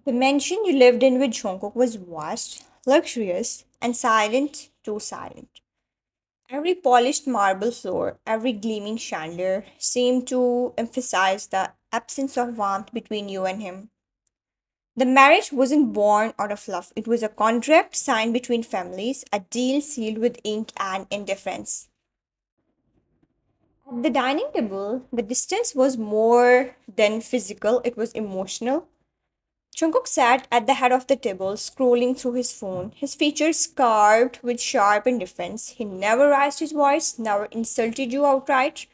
The mansion you lived in with Jungkook was vast, luxurious, and silent, too silent. Every polished marble floor, every gleaming chandelier seemed to emphasize the absence of warmth between you and him. The marriage wasn't born out of love, it was a contract signed between families, a deal sealed with ink and indifference. At the dining table, the distance was more than physical, it was emotional. Jungkook sat at the head of the table, scrolling through his phone, his features carved with sharp indifference. He never raised his voice, never insulted you outright,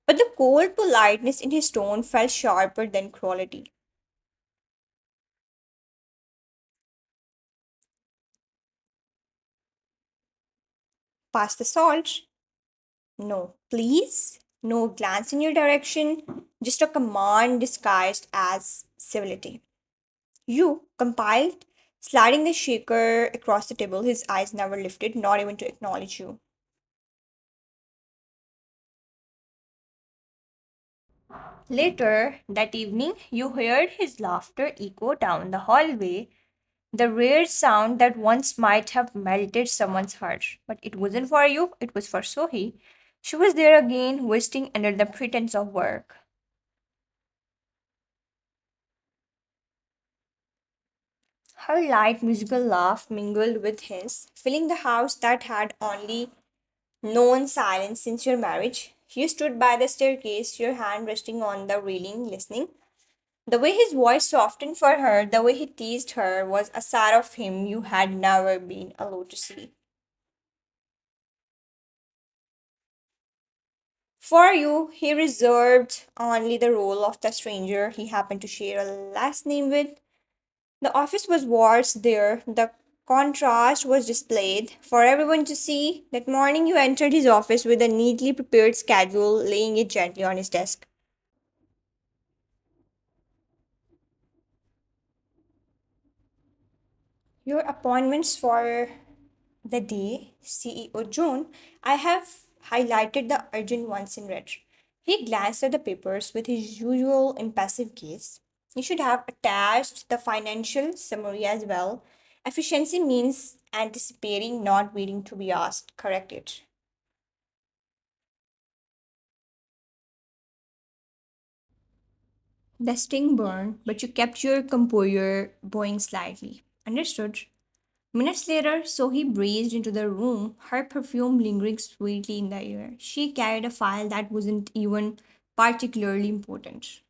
but the cold politeness in his tone felt sharper than cruelty. Pass the salt? No, please. No glance in your direction, just a command disguised as civility. You compiled, sliding the shaker across the table, his eyes never lifted, not even to acknowledge you. Later that evening, you heard his laughter echo down the hallway, the rare sound that once might have melted someone's heart. But it wasn't for you, it was for Sohi. She was there again, wasting under the pretense of work. Her light musical laugh mingled with his, filling the house that had only known silence since your marriage. You stood by the staircase, your hand resting on the railing, listening. The way his voice softened for her, the way he teased her, was a side of him you had never been allowed to see. For you, he reserved only the role of the stranger he happened to share a last name with. The office was worse there. The contrast was displayed for everyone to see. That morning, you entered his office with a neatly prepared schedule, laying it gently on his desk. Your appointments for the day, CEO June, I have highlighted the urgent ones in red. He glanced at the papers with his usual impassive gaze. You should have attached the financial summary as well. Efficiency means anticipating, not waiting to be asked. Correct it. The sting burned, but you kept your composure, bowing slightly. Understood. Minutes later, Sohi breezed into the room, her perfume lingering sweetly in the air. She carried a file that wasn't even particularly important.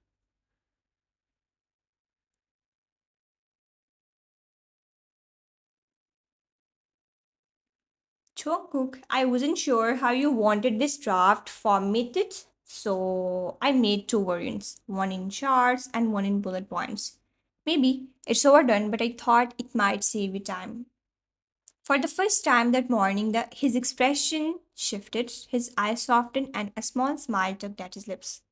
Jungkook, I wasn't sure how you wanted this draft formatted, so I made two variants, one in charts and one in bullet points. Maybe it's overdone, but I thought it might save you time. For the first time that morning, his expression shifted, his eyes softened, and a small smile tugged at his lips.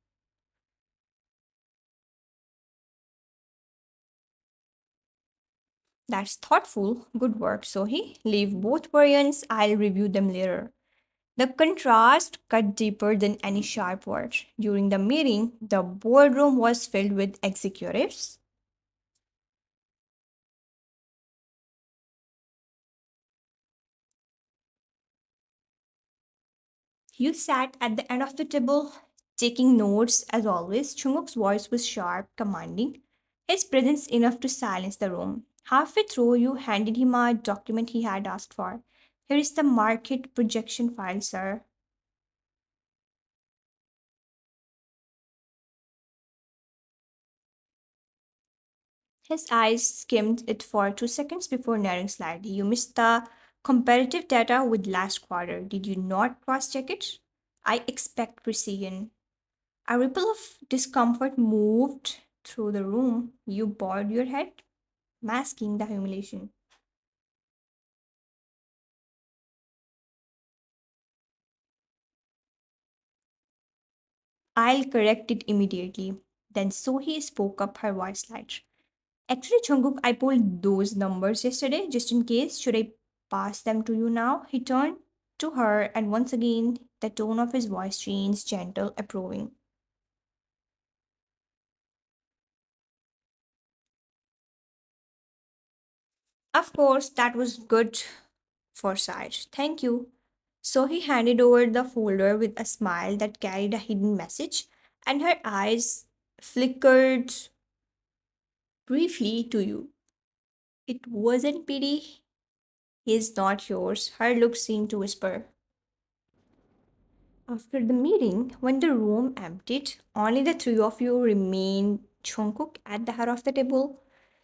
That's thoughtful. Good work, Sohi. Leave both variants. I'll review them later. The contrast cut deeper than any sharp word. During the meeting, the boardroom was filled with executives. You sat at the end of the table, taking notes as always. Chunguk's voice was sharp, commanding, his presence enough to silence the room. Halfway through, you handed him a document he had asked for. Here is the market projection file, sir. His eyes skimmed it for 2 seconds before narrowing slightly. You missed the comparative data with last quarter. Did you not cross check it? I expect precision. A ripple of discomfort moved through the room. You bowed your head, masking the humiliation. I'll correct it immediately. Then Sohi spoke up, her voice light. Actually, Jungkook, I pulled those numbers yesterday just in case. Should I pass them to you now? He turned to her, and once again, the tone of his voice changed, gentle, approving. Of course, that was good foresight. Thank you. So he handed over the folder with a smile that carried a hidden message, and her eyes flickered briefly to you. It wasn't pity. He's not yours. Her look seemed to whisper. After the meeting, when the room emptied, only the three of you remained. Jungkook at the head of the table,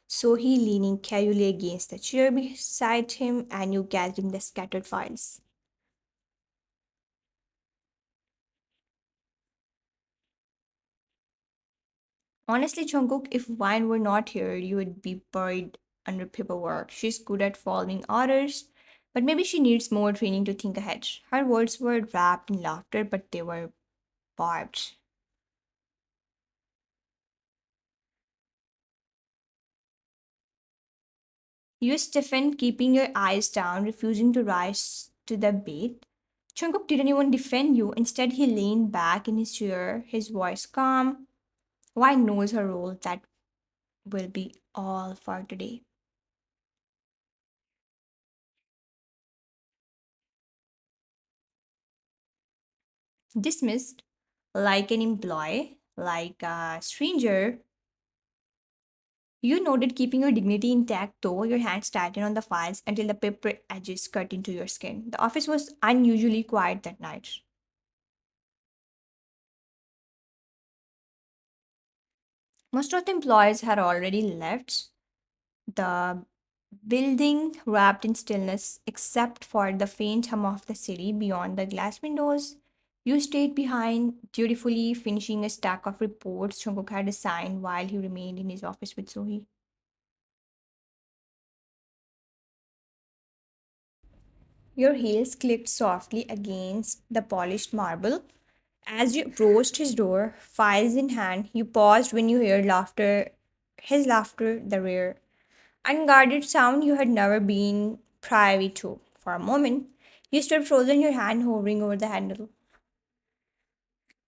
so he leaning casually against the chair beside him, and you gathering the scattered files. Honestly, Jungkook, if Wine were not here, you would be buried under paperwork. She's good at following orders, but maybe she needs more training to think ahead. Her words were wrapped in laughter, but they were barbed. You stiffened, keeping your eyes down, refusing to rise to the bait. Jungkook didn't even defend you. Instead, he leaned back in his chair, his voice calm. Wine knows her role. That will be all for today. Dismissed like an employee, like a stranger. You nodded, keeping your dignity intact, though your hands tightened on the files until the paper edges cut into your skin. The office was unusually quiet that night. Most of the employees had already left the building, wrapped in stillness, except for the faint hum of the city beyond the glass windows. You stayed behind, dutifully finishing a stack of reports Jungkook had assigned while he remained in his office with Sohee. Your heels clicked softly against the polished marble. As you approached his door, files in hand, you paused when you heard laughter, his laughter, the rare, unguarded sound you had never been privy to. For a moment, you stood frozen, your hand hovering over the handle.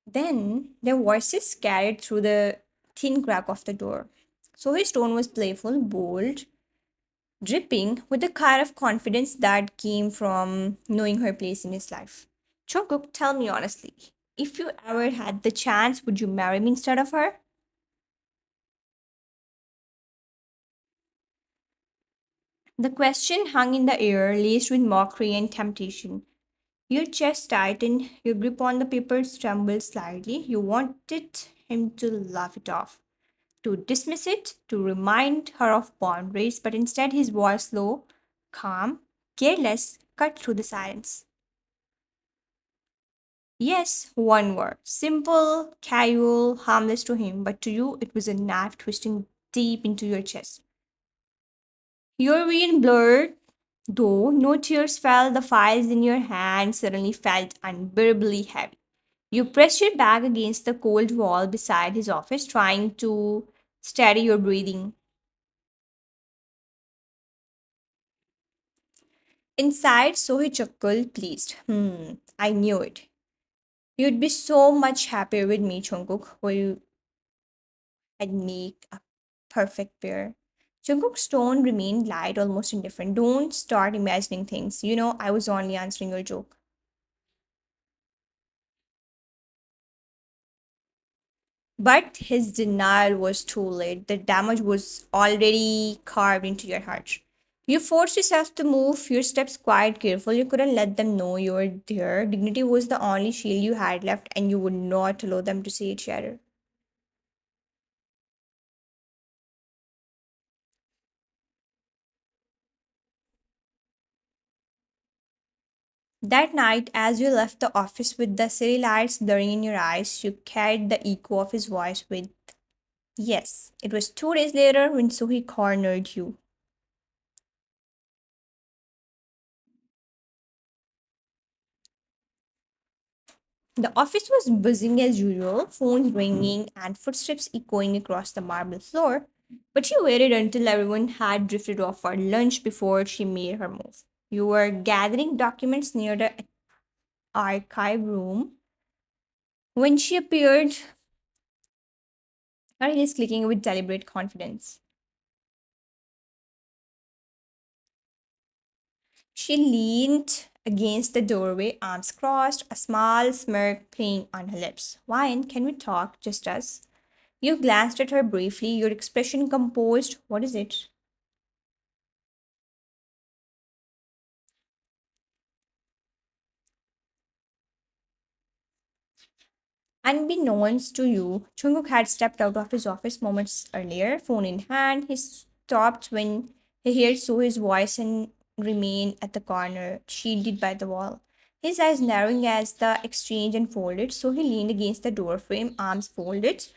Then their voices carried through the thin crack of the door. So his tone was playful, bold, dripping with the kind of confidence that came from knowing her place in his life. Jungkook, tell me honestly, if you ever had the chance, would you marry me instead of her? The question hung in the air, laced with mockery and temptation. Your chest tightened, your grip on the paper trembled slightly. You wanted him to laugh it off, to dismiss it, to remind her of boundaries, but instead his voice low, calm, careless, cut through the silence. Yes, one word. Simple, casual, harmless to him, but to you it was a knife twisting deep into your chest. Your vision blurred, though no tears fell, the files in your hand suddenly felt unbearably heavy. You pressed your back against the cold wall beside his office, trying to steady your breathing. Inside, so he chuckled, pleased. I knew it. You'd be so much happier with me, Jungkook, where you had make a perfect pair. Jungkook's tone remained light, almost indifferent. Don't start imagining things. You know, I was only answering your joke. But his denial was too late. The damage was already carved into your heart. You forced yourself to move your steps quite careful. You couldn't let them know you were there. Dignity was the only shield you had left, and you would not allow them to see it shatter. That night, as you left the office with the city lights blurring in your eyes, you carried the echo of his voice with yes. It was 2 days later when Suhi cornered you. The office was buzzing as usual, phones ringing and footsteps echoing across the marble floor, but she waited until everyone had drifted off for lunch before she made her move. You were gathering documents near the archive room when she appeared, her heels clicking with deliberate confidence. She leaned against the doorway, arms crossed, a small smirk playing on her lips. Wine, can we talk, just us? You glanced at her briefly, your expression composed. What is it? Unbeknownst to you, Jungkook had stepped out of his office moments earlier, phone in hand. He stopped when he heard Sohei's voice and remained at the corner, shielded by the wall. His eyes narrowing as the exchange unfolded, so he leaned against the doorframe, arms folded,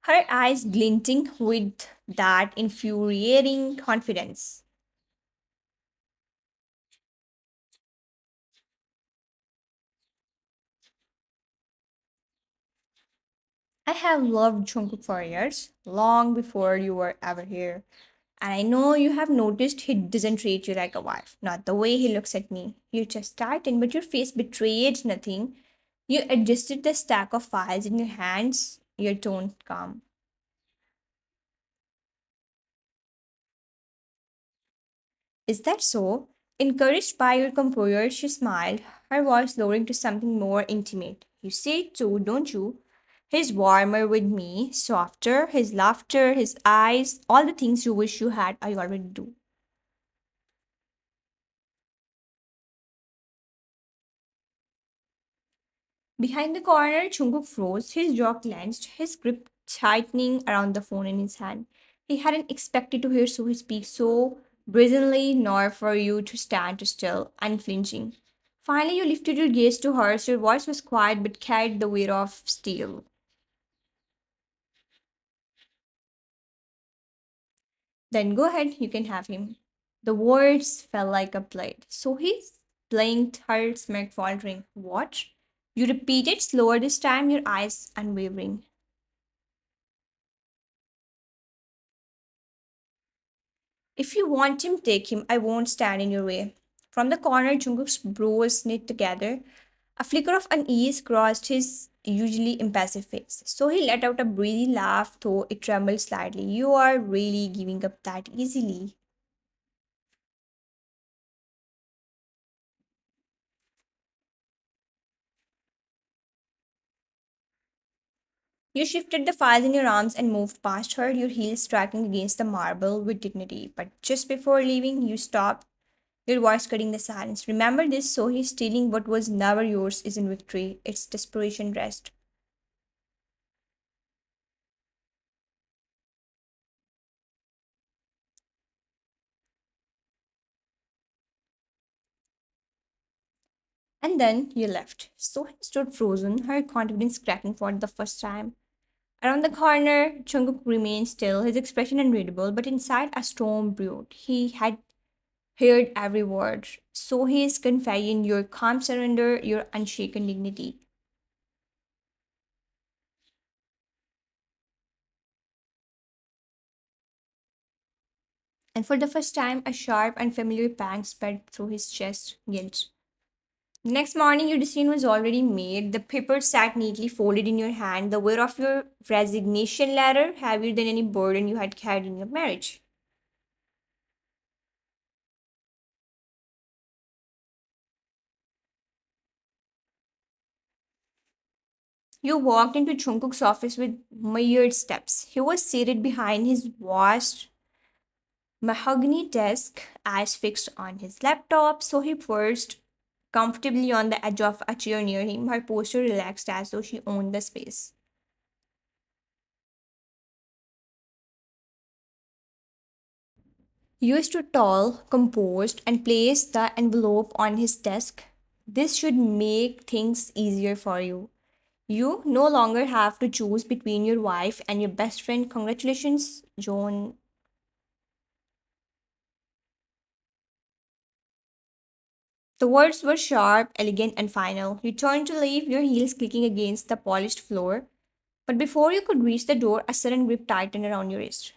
her eyes glinting with that infuriating confidence. I have loved Jungkook for years, long before you were ever here. And I know you have noticed he doesn't treat you like a wife. Not the way he looks at me. You just tightened, but your face betrayed nothing. You adjusted the stack of files in your hands, your tone calm. Is that so? Encouraged by your composure, she smiled, her voice lowering to something more intimate. You say it too, don't you? He's warmer with me, softer, his laughter, his eyes, all the things you wish you had, I already do. Behind the corner, Jungkook froze, his jaw clenched, his grip tightening around the phone in his hand. He hadn't expected to hear Suhi speak so brazenly, nor for you to stand still, unflinching. Finally, you lifted your gaze to hers. Your voice was quiet but carried the weight of steel. Then go ahead, you can have him. The words fell like a blade. So he blinked, her smirk faltering. What? You repeated slower this time, your eyes unwavering. If you want him, take him. I won't stand in your way. From the corner, Jungkook's brows knit together. A flicker of unease crossed his usually impassive face. So he let out a breathy laugh, though it trembled slightly. You are really giving up that easily. You shifted the files in your arms and moved past her, your heels striking against the marble with dignity. But just before leaving, you stopped, your voice cutting the silence. Remember this, so he's stealing what was never yours isn't victory, it's desperation rest. And then you left. Sohit stood frozen, her confidence cracking for the first time. Around the corner, Jungkook remained still, his expression unreadable, but inside a storm brewed. He had heard every word. So his confiding your calm surrender, your unshaken dignity. And for the first time, a sharp, unfamiliar pang sped through his chest. Guilt. The next morning, your decision was already made. The papers sat neatly folded in your hand, the weight of your resignation letter heavier than any burden you had carried in your marriage. You walked into Jungkook's office with measured steps. He was seated behind his vast mahogany desk, eyes fixed on his laptop, so he perched comfortably on the edge of a chair near him, her posture relaxed as though she owned the space. You stood tall, composed, and placed the envelope on his desk. This should make things easier for you. You no longer have to choose between your wife and your best friend. Congratulations, John. The words were sharp, elegant, and final. You turned to leave, your heels clicking against the polished floor. But before you could reach the door, a sudden grip tightened around your wrist.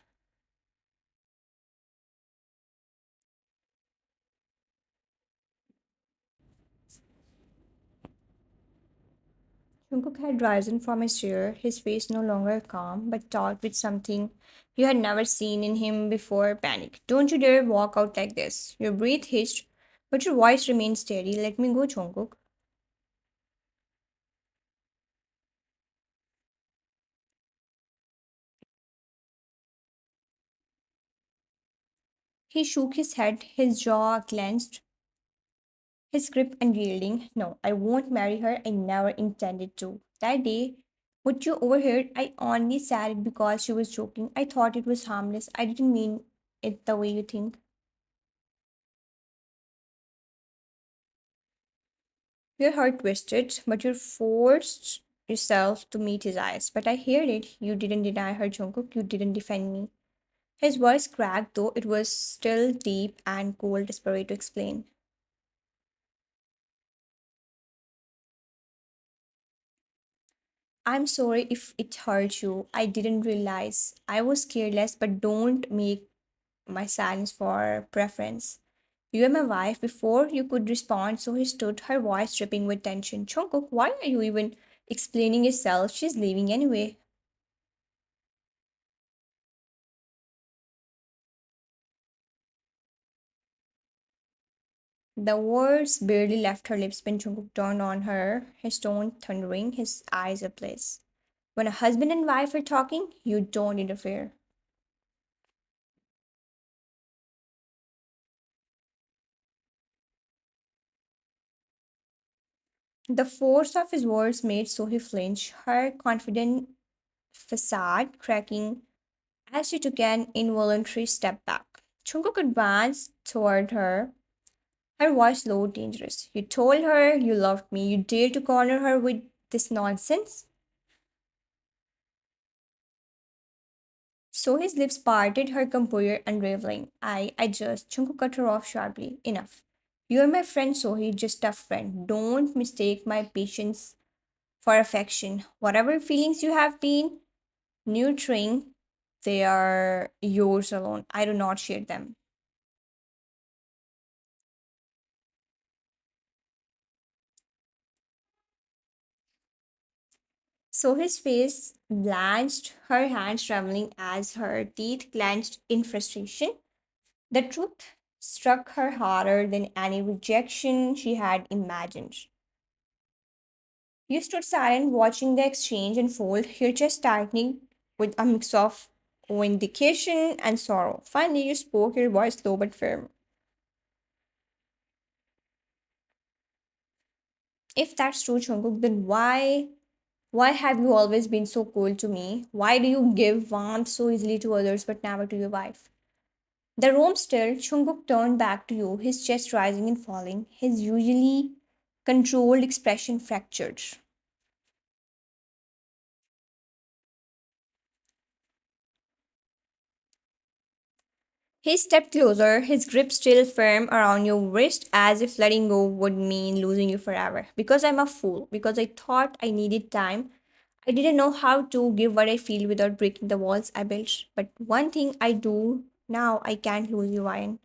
Jungkook had risen from his chair, his face no longer calm, but taut with something you had never seen in him before panic. Don't you dare walk out like this. Your breath hitched. But your voice remains steady. Let me go, Jungkook. He shook his head, his jaw clenched, his grip unyielding. No, I won't marry her. I never intended to. That day, what you overheard, I only said it because she was joking. I thought it was harmless. I didn't mean it the way you think. Your heart twisted, but you forced yourself to meet his eyes. But I heard it. You didn't deny her, Jungkook. You didn't defend me. His voice cracked, though it was still deep and cold, desperate to explain. I'm sorry if it hurt you. I didn't realize. I was careless, but don't make my silence for preference. You were my wife before you could respond, so he stood, her voice dripping with tension. Jungkook, why are you even explaining yourself? She's leaving anyway. The words barely left her lips when Jungkook turned on her, his tone thundering, his eyes ablaze. When a husband and wife are talking, you don't interfere. The force of his words made Sohee flinch, her confident facade cracking as she took an involuntary step back. Jungkook advanced toward her, her voice low, dangerous. You told her you loved me. You dared to corner her with this nonsense? So his lips parted, her composure unraveling. I just. Chunku cut her off sharply. Enough. You're my friend, Sohi, just a friend. Don't mistake my patience for affection. Whatever feelings you have been nurturing, they are yours alone. I do not share them. So his face blanched, her hands trembling as her teeth clenched in frustration. The truth struck her harder than any rejection she had imagined. You stood silent, watching the exchange unfold, your chest tightening with a mix of vindication and sorrow. Finally, you spoke, your voice low but firm. If that's true, Jungkook, then why have you always been so cold to me? Why do you give warmth so easily to others but never to your wife? The room still, Jungkook turned back to you, his chest rising and falling, his usually controlled expression fractured. He stepped closer, his grip still firm around your wrist, as if letting go would mean losing you forever. Because I'm a fool, because I thought I needed time. I didn't know how to give what I feel without breaking the walls I built. But one thing I do now, I can't lose you, Ryan.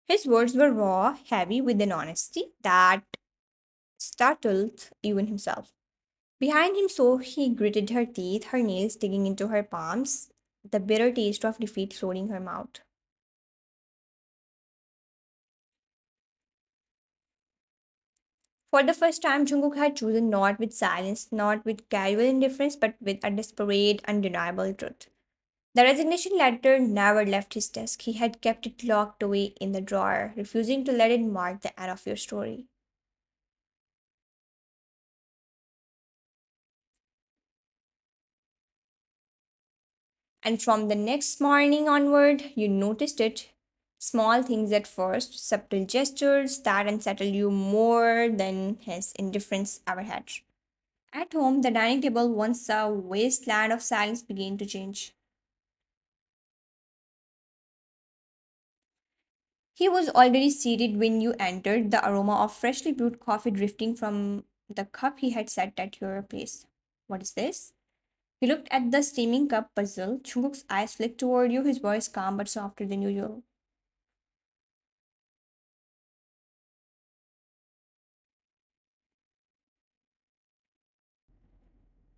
His words were raw, heavy, with an honesty that startled even himself. Behind him, so he gritted her teeth, her nails digging into her palms, the bitter taste of defeat flooding her mouth. For the first time, Jungkook had chosen not with silence, not with casual indifference, but with a desperate, undeniable truth. The resignation letter never left his desk. He had kept it locked away in the drawer, refusing to let it mark the end of your story. And from the next morning onward, you noticed it. Small things at first, subtle gestures that unsettled you more than his indifference ever had. At home, the dining table, once a wasteland of silence, began to change. He was already seated when you entered, the aroma of freshly brewed coffee drifting from the cup he had set at your place. What is this? He looked at the steaming cup, puzzled. Chunguk's eyes flicked toward you, his voice calm but softer than usual.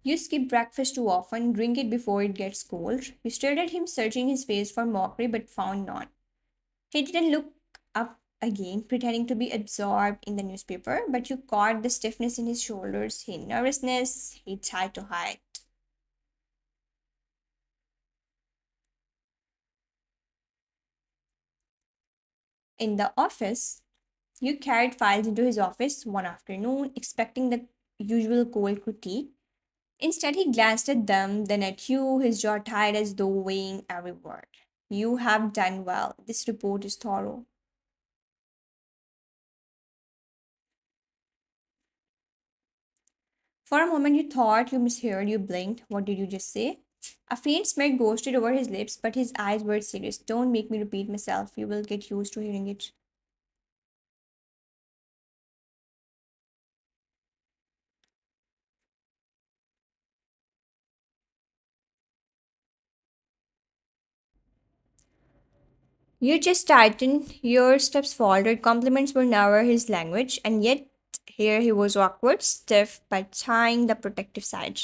You skip breakfast too often, drink it before it gets cold. You stared at him, searching his face for mockery but found none. He didn't look up again, pretending to be absorbed in the newspaper, but you caught the stiffness in his shoulders, his nervousness he tried to hide. In the office, you carried files into his office one afternoon, expecting the usual cold critique. Instead, he glanced at them, then at you, his jaw tight as though weighing every word. You have done well. This report is thorough. For a moment, you thought you misheard, you blinked. What did you just say? A faint smirk ghosted over his lips, but his eyes were serious. Don't make me repeat myself. You will get used to hearing it. Your chest tightened, your steps faltered, compliments were never his language, and yet here he was awkward, stiff, but trying the protective side.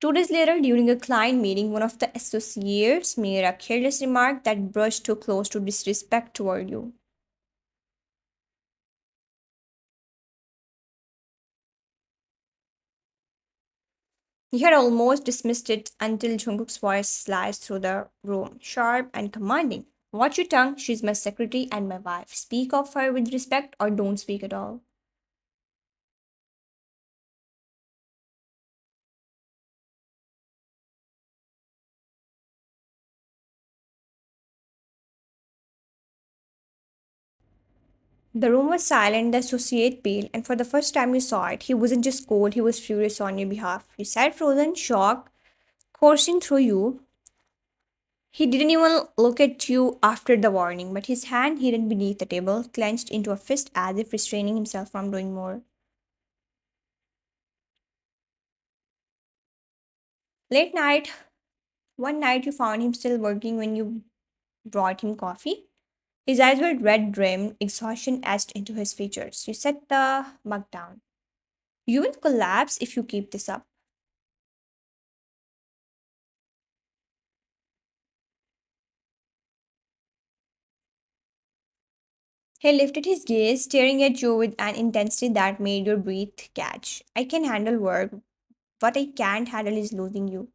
2 days later, during a client meeting, one of the associates made a careless remark that brushed too close to disrespect toward you. He had almost dismissed it until Jungkook's voice sliced through the room, sharp and commanding. Watch your tongue, she's my secretary and my wife. Speak of her with respect or don't speak at all. The room was silent, the associate pale, and for the first time you saw it, he wasn't just cold, he was furious on your behalf. You sat frozen, shock coursing through you. He didn't even look at you after the warning, but his hand hidden beneath the table clenched into a fist as if restraining himself from doing more. Late night, one night you found him still working when you brought him coffee. His eyes were red rimmed, exhaustion etched into his features. You set the mug down. You will collapse if you keep this up. He lifted his gaze, staring at you with an intensity that made your breath catch. I can handle work. What I can't handle is losing you.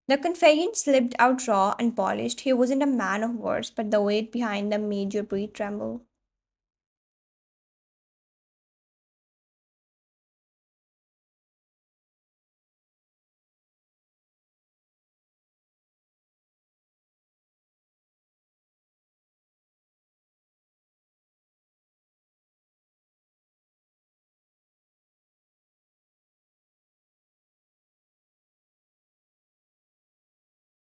The confession slipped out raw and polished. He wasn't a man of words, but the weight behind them made your breath tremble.